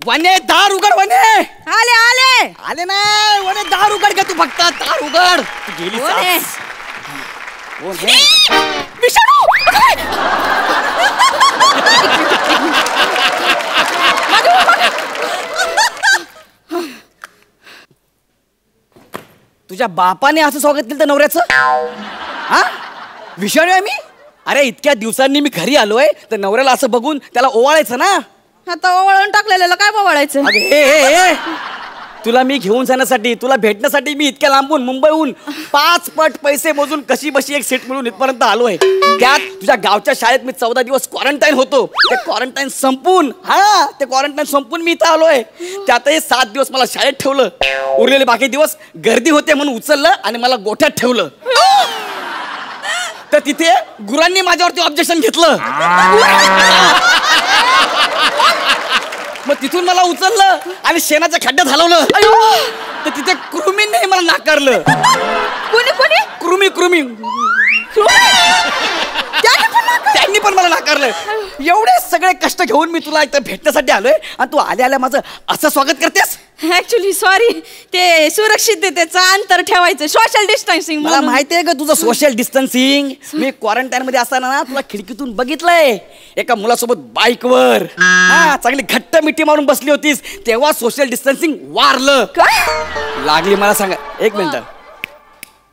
वने दार उघड वने. आले आले आले नाही वने दार उघड का तू फक्त दार उघड. तू गेली वने. विषाणू. तुझ्या बापाने असं स्वागत केलं तर नवऱ्याचं. हा विषाणू आहे मी. अरे इतक्या दिवसांनी मी घरी आलोय तर नवऱ्याला असं बघून त्याला ओवाळायचं ना. आता ओवाळून टाकलेलं काय ओवाळायचं. तुला मी घेऊन जाण्यासाठी तुला भेटण्यासाठी मी इतक्या लांबून मुंबईहून 5 पट पैसे मोजून कशी बशी एक सीट मिळून इथपर्यंत आलोय. त्यात तुझ्या गावच्या शाळेत मी 14 दिवस क्वारंटाईन होतो. ते क्वारंटाईन संपून मी इथं आलोय. त्यातही 7 दिवस मला शाळेत ठेवलं. उरलेले बाकी दिवस गर्दी होते म्हणून उचललं आणि मला गोठ्यात ठेवलं. तर तिथे गुरांनी माझ्यावरती ऑब्जेक्शन घेतलं. मग तिथून मला उचललं आणि शेणाच्या खड्ड्यात हलवलं. तर तिथे कृमींनी मला नाकारलं. कोणी कोणी कृमी त्यांनी पण मला नाकारलं. एवढे सगळे कष्ट घेऊन मी तुला इथं भेटण्यासाठी आलोय आणि तू आल्या आल्या माझं असं स्वागत करतेस. ऍक्च्युली सॉरी ते सुरक्षिततेचं अंतर ठेवायचं सोशल डिस्टन्सिंग. मला माहितीये का तुझं सोशल डिस्टन्सिंग. मी क्वारंटाईन मध्ये असताना ना तुला खिडकीतून बघितलंय एका मुलासोबत बाईकवर. चांगली घट्ट मिठी मारून बसली होतीस तेव्हा सोशल डिस्टन्सिंग वारलं. लागली मला सांगा. एक मिनिट.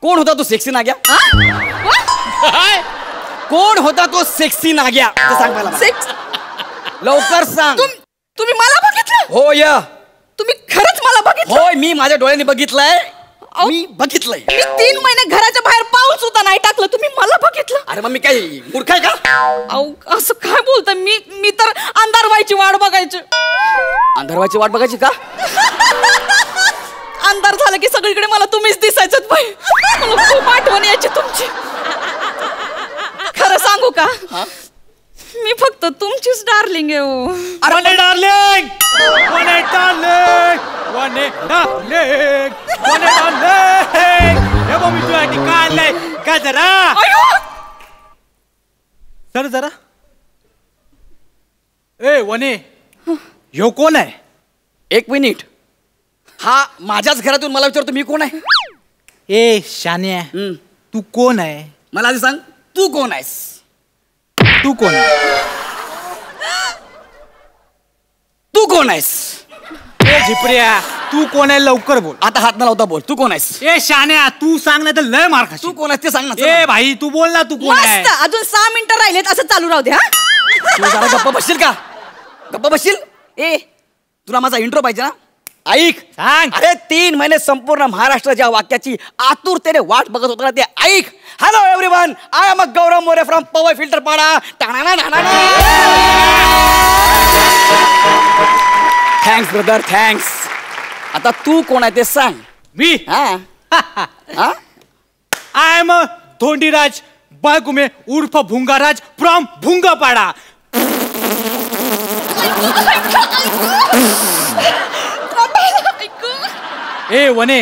कोण होता तो सेक्सी नाग्या. कोण होता तो सेक्सी नाग्या ते सांग मला. लवकर सांग. तुम्ही मला बघितलं. हो या तुम्ही खरंच मला बघितलं. होय मी माझ्या डोळ्यांनी बघितलंय. मी बघितलंय. मी 3 महिने घराच्या बाहेर पाऊल सुद्धा नाही टाकलं. तुम्ही मला बघितलं. अरे मग मी काय मूर्ख आहे का. असं काय बोलता. मी तर अंधार व्हायची वाट बघायची. अंधार व्हायची वाट बघायची का. अंधार झालं की सगळीकडे मला तुम्हीच दिसायचं बाई. मला खूप आठवण यायची तुमची. खरं सांगू का मी फक्त तुमचीच डार्लिंग आहे. वने डार्लिंग वने डार्लिंग वने डार्लिंग वने डार्लिंग. हे बघ मी तुझ्यासाठी काय आणलंय का जरा. सर जरा. ए वने ह्यो कोण आहे. एक मिनिट. हा माझ्याच घरातून मला विचारतो मी कोण आहे. ए शान्या तू कोण आहे. मला आधी सांग तू कोण आहेस. तू कोण तू कोण आहेस. ए झिपऱ्या तू कोण आहे लवकर बोल. आता हात न लावता बोल. तू कोण आहेस. ए शान्या तू सांग नाही तर लय मार खाशील. तू कोण आहेस ते सांग ना. ए भाई तू बोल ना तू कोण आहे. मस्त. अजून 6 मिनिटं राहिलेत असं चालू राहू दे. तू जरा गप्पा बसशील का. गप्पा बसशील. ए तुला माझा इंट्रो पाहिजे ना. ऐक सांग. अरे 3 महिने संपूर्ण महाराष्ट्र ज्या वाक्याची आतुरतेने वाट बघत होता ना ते ऐक. Hello everyone I am Gaurav More from Powai Filter Pada. Thanks brother thanks. आता तू कोण आहे ते सांग. मी आय एम धोंडीराज बाळगुमे उर्फ भुंगाराज फ्रॉम भुंगापाडा. ए वने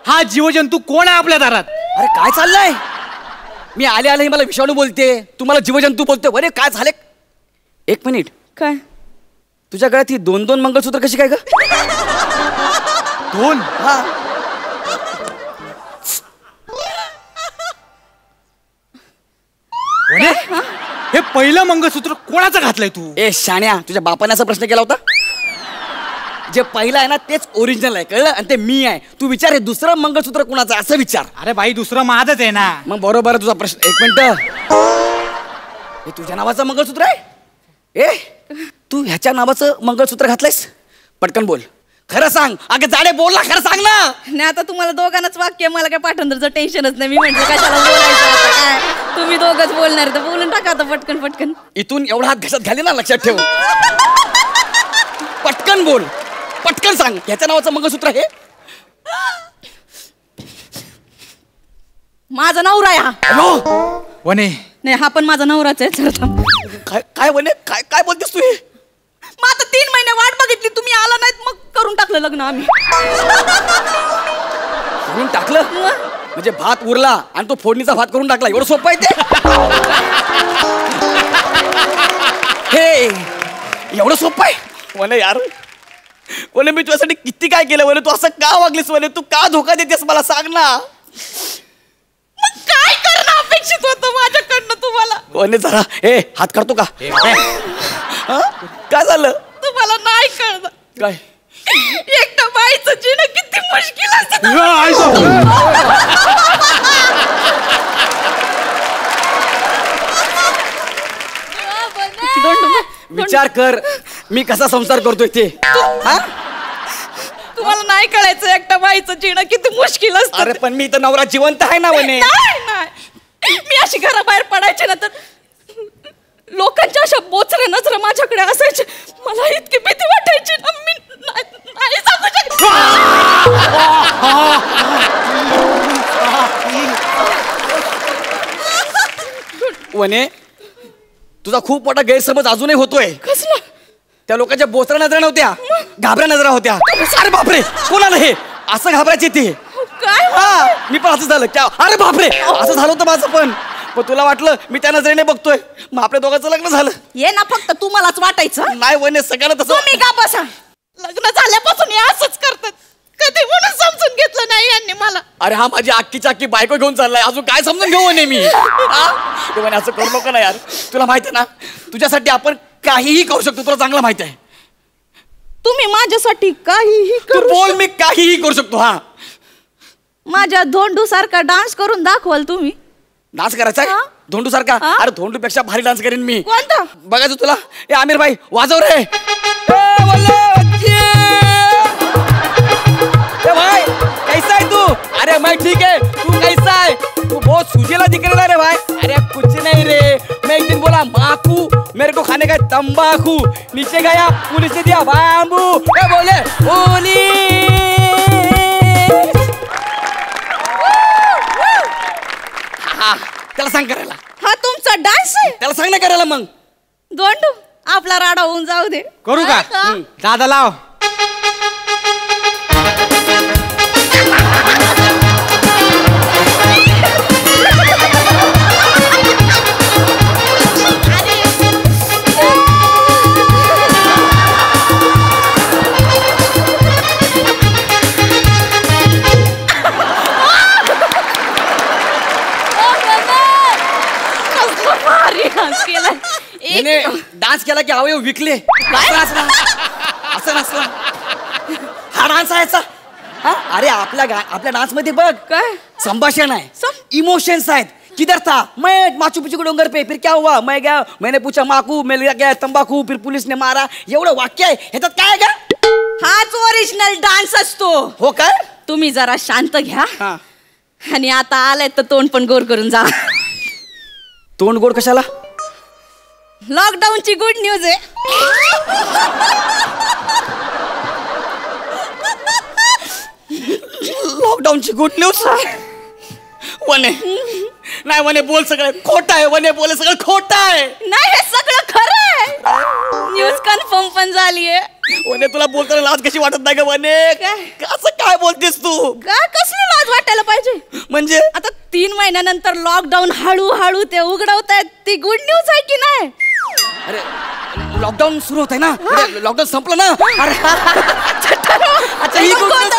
हा जीवजंतू कोण आहे आपल्या दारात. अरे काय चाललंय. मी आले आले मला विषाणू बोलते तुम्हाला जीवजंतू बोलते. अरे काय झाले. एक मिनिट. काय तुझ्या गळ्यात ही 2-2 मंगळसूत्र कशी काय ग. 2. हा वने हे पहिलं मंगळसूत्र कोणाचं घातलंय तू. ए शाण्या तुझ्या बापाने असा प्रश्न केला होता. जे पहिलं आहे ना तेच ओरिजिनल आहे कळलं. आणि ते मी आहे. तू विचार हे दुसरं मंगळसूत्र कोणाचं असं विचार. अरे भाई दुसरं माझच आहे ना. मग बरोबर तुझा प्रश्न. एक मिनिट. हे तुझ्या नावाचं मंगळसूत्र आहे. ए तू ह्याच्या नावाचं मंगळसूत्र घातलंयस. पटकन बोल. खरं सांग. अगं जाडे बोल ना. खरं सांग ना. नाही आता तुम्हाला दोघांनाच वाक्य. मला काय पाठांतरचं टेन्शनच नाही. मी म्हटलं कशाला बोलायचं आता काय. तुम्ही दोघंच बोलणार तर बोलून टाका आता पटकन पटकन. इथून एवढा हात घशात घाली ना लक्षात ठेव. पटकन बोल. पटकन सांग. ह्याच्या नावाचं मंगळसूत्र हे. माझा नवरा आहे हा. हॅलो वने नाही हा पण माझा नवराच आहे. चला थांब. काय काय वने काय काय बोलतेस तू हे. मग आता 3 महिने वाट बघितली तुम्ही आला नाहीत मग करून टाकलं लग्न आम्ही. करून टाकलं म्हणजे भात उरला आणि तो फोडणीचा भात करून टाकला. एवढं सोपं आहे ते. हे एवढं सोपं आहे. वने यार वने मी तुझ्यासाठी किती काय केलं वने, तू असं का वागलीस वने, तू का धोका देतेस मला सांग ना. मग काय करणं अपेक्षित होतं माझ्याकडनं तुम्हाला? वने जरा हात काढतो का? हा? काय झालं? तुम्हाला नाही कळलं काय? एकट्या बाईचं जीणं किती मुश्किल असतं. विचार कर मी कसा संसार करतोय ते. हा? तुम्हाला नाही कळायचं एकट्या बाईचं जीणं किती मुश्किल असतं. अरे पण मी तर नवरा जिवंत आहे ना वने. नाही मी अशी घराबाहेर पडायचे ना तर लोकांच्या अशा बोचऱ्या नजरा माझ्याकडे असायचे. मला इतकी भीती वाटायची ना मी नाही सांगू शकत. वने तुझा खूप मोठा गैरसमज अजूनही होतोय. कसला? त्या लोकांच्या बोचऱ्या नजरा नव्हत्या, घाबऱ्या नजरा होत्या. अरे बापरे कोणाला हे असं घाबरायचे ते. काय? हा मी पण असं झालं क्या. अरे बापरे असं झालं होतं माझं पण तुला वाटलं मी त्या नजरेने बघतोय मग आपल्या दोघांचं लग्न झालं. ये ना फक्त तुम्हालाच वाटायचं. नाही वने सगळ्यांना तसं. तुम्ही का बसा. लग्न झाल्यापासून हे असंच करतात. कधी म्हणून समजून घेतलं नाही यांनी मला. अरे हा माझी अख्खीची अख्खी बायको घेऊन चाललाय अजून काय समजून घेऊ वने मी. ते म्हणे असं करू नको ना यार. तुला माहिती आहे ना तुझ्यासाठी आपण काहीही करू शकतो, तुला चांगलं माहिती आहे. तुम्ही माझ्यासाठी काहीही तू करू बोल मी काहीही करू शकतो. हा माझ्या धोंडू सारखा डान्स करून दाखवाल तुम्ही? डान्स करायचा आहे हा? धोंडू सारखा? हा? अरे धोंडू पेक्षा भारी डान्स करेन मी. कोणता? बघायचं तुला. ए आमिर भाई वाजव रे. भाई कैसा है तू? अरे मैं ठीक है, तू कैसा है? तू बहुत सूझेला दिख रहा है रे भाई. अरे कुछ नहीं रे, मैं एक दिन बोला माकू मेरे को खाने का तंबाकू, नीचे गया पुलिस ने दिया बाम्बू. ए बोले पुलिस. हा त्याला सांग करायला. हा तुमचा डान्स आहे? त्याला सांग ना करायला. मग धोंडू आपला राडा होऊन जाऊ दे. करू का? दादा लाव. डान्स केला की अवयव विकले. असं नसला हा डान्स आहे याचा. अरे आपल्या डान्स मध्ये बघ काय संभाषण आहे, इमोशन्स आहेत. किधर था मैं माचू पिचू के डोंगर पे, फिर क्या हुआ मैं गया मैंने पूछा माकू मिल गया तंबाकू, फिर पुलिस ने मारा. एवढं वाक्य आहे ह्याच्यात काय आहे का? हाच ओरिजिनल डान्स असतो. हो काय? तुम्ही जरा शांत घ्या आणि आता आलाय तर तोंड पण गोर करून जा. तोंड गोड कशाला? लॉकडाऊनची गुड न्यूज आहे. लॉकडाऊनची गुड न्यूज. वने नाही वने बोल सगळं खोटं आहे. वने बोल सगळं खोटं आहे. नाही हे सगळं खरं आहे. न्यूज कन्फर्म पण झालीये. वने तुला बोलताना लाज कशी वाटत नाही का वने? असं काय बोलतेस तू? का कसली लाज वाटायला पाहिजे? म्हणजे आता 3 महिन्यानंतर लॉकडाऊन हळूहळू ते उघडवतायत, ती गुड न्यूज आहे की नाही? अरे लॉकडाऊन सुरू होत आहे ना, लॉकडाऊन संपलं ना. अरे अच्छा ही गोष्ट